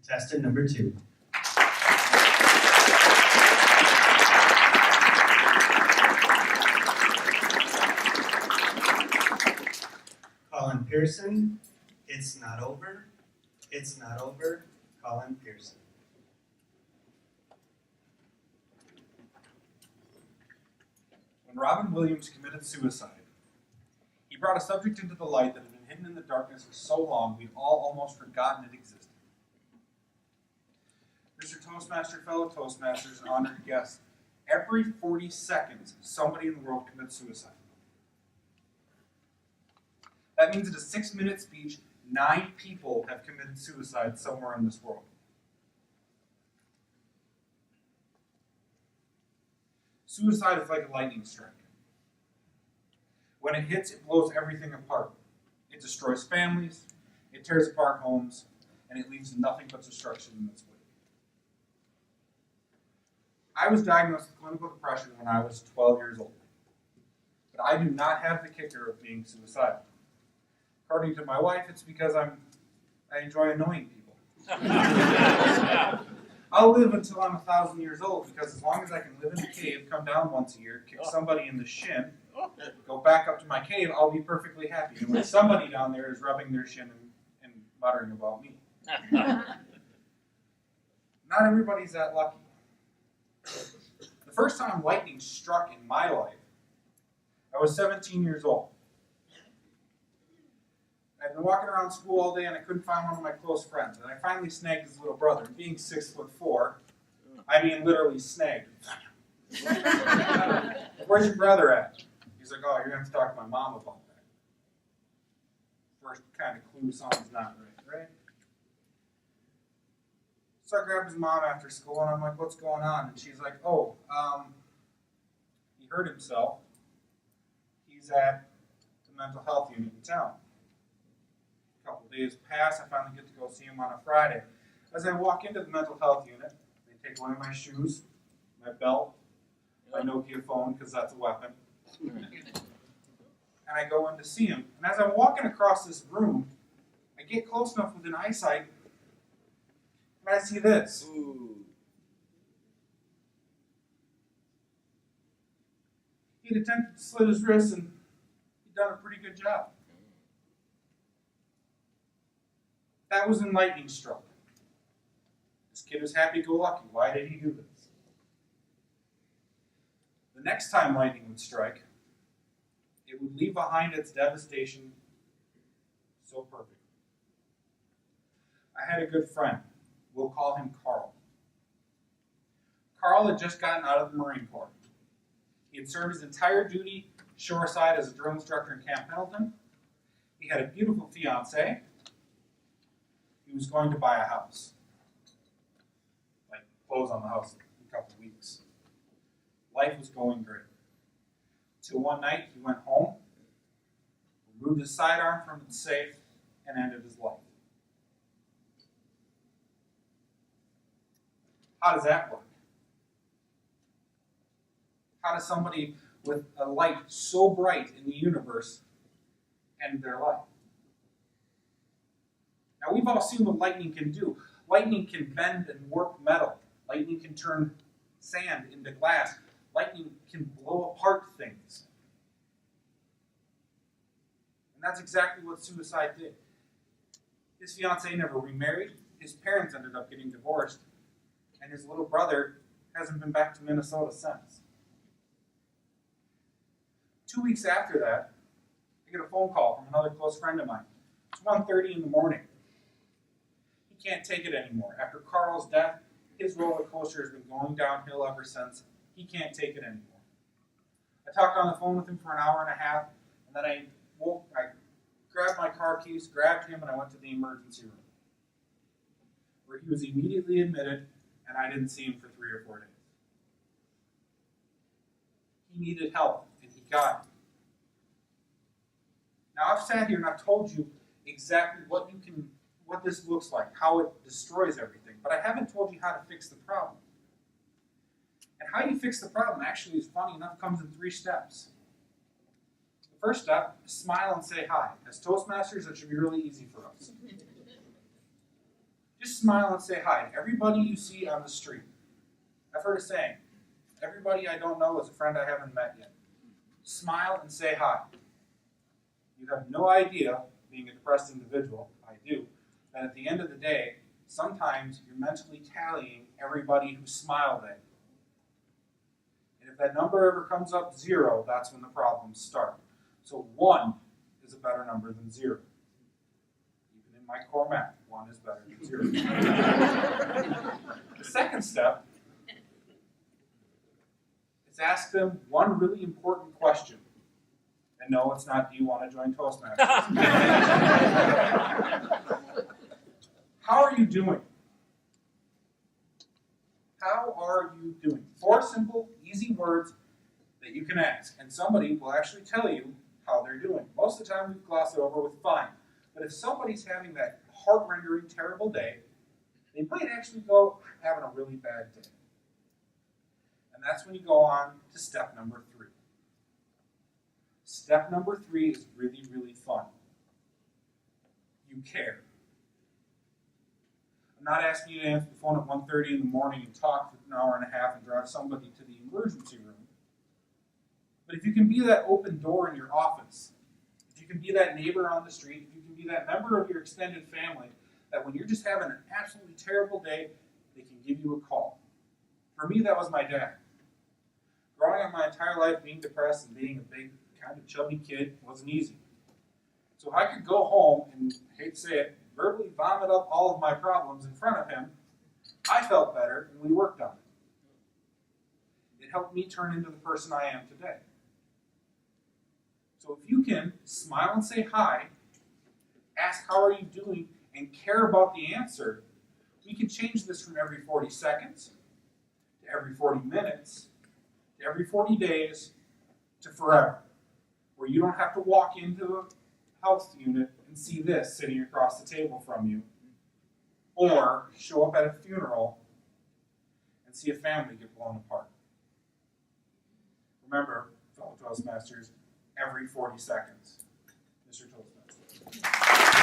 Contestant number 2. Collin Pearson, it's not over. It's not over. Collin Pearson. When Robin Williams committed suicide, he brought a subject into the light that had been hidden in the darkness for so long we'd all almost forgotten it existed. Mr. Toastmaster, fellow Toastmasters, and honored guests, every 40 seconds, somebody in the world commits suicide. That means in a 6-minute speech, 9 people have committed suicide somewhere in this world. Suicide is like a lightning strike. When it hits, it blows everything apart. It destroys families, it tears apart homes, and it leaves nothing but destruction in its wake. I was diagnosed with clinical depression when I was 12 years old, but I do not have the kicker of being suicidal. According to my wife, it's because I enjoy annoying people. I'll live until I'm 1,000 years old because as long as I can live in a cave, come down once a year, kick somebody in the shin, go back up to my cave, I'll be perfectly happy. And when somebody down there is rubbing their shin and muttering about me. Not everybody's that lucky. The first time lightning struck in my life, I was 17 years old. I'd been walking around school all day and I couldn't find one of my close friends. And I finally snagged his little brother. And being 6'4", I mean literally snagged. Where's your brother at? He's like, oh, you're going to have to talk to my mom about that. First kind of clue something's not right? So I grabbed his mom after school and I'm like, what's going on? And she's like, oh, he hurt himself. He's at the mental health unit in town. A couple days pass, I finally get to go see him on a Friday. As I walk into the mental health unit, they take one of my shoes, my belt, my Nokia phone, because that's a weapon, and I go in to see him. And as I'm walking across this room, I get close enough within eyesight, and I see this. Ooh. He'd attempted to slit his wrist, and he'd done a pretty good job. That was when lightning struck. This kid was happy-go-lucky. Why did he do this? The next time lightning would strike, it would leave behind its devastation so perfect. I had a good friend. We'll call him Carl. Carl had just gotten out of the Marine Corps. He had served his entire duty shoreside as a drill instructor in Camp Pendleton. He had a beautiful fiancée. He was going to buy a house. Like, close on the house in a couple of weeks. Life was going great. Till one night, he went home, removed his sidearm from the safe, and ended his life. How does that work? How does somebody with a light so bright in the universe end their life? Now, we've all seen what lightning can do. Lightning can bend and warp metal. Lightning can turn sand into glass. Lightning can blow apart things. And that's exactly what suicide did. His fiancée never remarried. His parents ended up getting divorced. And his little brother hasn't been back to Minnesota since. 2 weeks after that, I get a phone call from another close friend of mine. It's 1:30 in the morning. He can't take it anymore. After Carl's death, his roller coaster has been going downhill ever since. He can't take it anymore. I talked on the phone with him for an hour and a half, and then I grabbed my car keys, grabbed him, and I went to the emergency room, where he was immediately admitted, and I didn't see him for 3 or 4 days. He needed help, and he got it. Now, I've sat here and I've told you exactly what this looks like, how it destroys everything, but I haven't told you how to fix the problem. And how you fix the problem actually is funny enough, comes in 3 steps. The first step is smile and say hi. As Toastmasters, that should be really easy for us. Just smile and say hi to everybody you see on the street. I've heard a saying, everybody I don't know is a friend I haven't met yet. Smile and say hi. You have no idea, being a depressed individual, I do, that at the end of the day, sometimes you're mentally tallying everybody who smiled at you. And if that number ever comes up 0, that's when the problems start. So 1 is a better number than 0. Even in my core math, 1 is better than 0. The second step is ask them one really important question. And no, it's not, do you want to join Toastmasters? How are you doing? How are you doing? 4 simple, easy words that you can ask. And somebody will actually tell you how they're doing. Most of the time we gloss it over with fine. But if somebody's having that heart-rendering, terrible day, they might actually go, I'm having a really bad day. And that's when you go on to step number 3. Step number 3 is really, really fun. You care. I'm not asking you to answer the phone at 1:30 in the morning and talk for an hour and a half and drive somebody to the emergency room. But if you can be that open door in your office, if you can be that neighbor on the street, if you can be that member of your extended family, that when you're just having an absolutely terrible day, they can give you a call. For me, that was my dad. Growing up my entire life being depressed and being a big, kind of chubby kid wasn't easy. So if I could go home and, hate to say it, verbally vomit up all of my problems in front of him, I felt better and we worked on it. It helped me turn into the person I am today. So if you can smile and say hi, ask how are you doing, and care about the answer, we can change this from every 40 seconds, to every 40 minutes, to every 40 days, to forever. Where you don't have to walk into a health unit and see this sitting across the table from you, or show up at a funeral and see a family get blown apart. Remember, fellow Toastmasters, every 40 seconds, Mr. Toastmaster.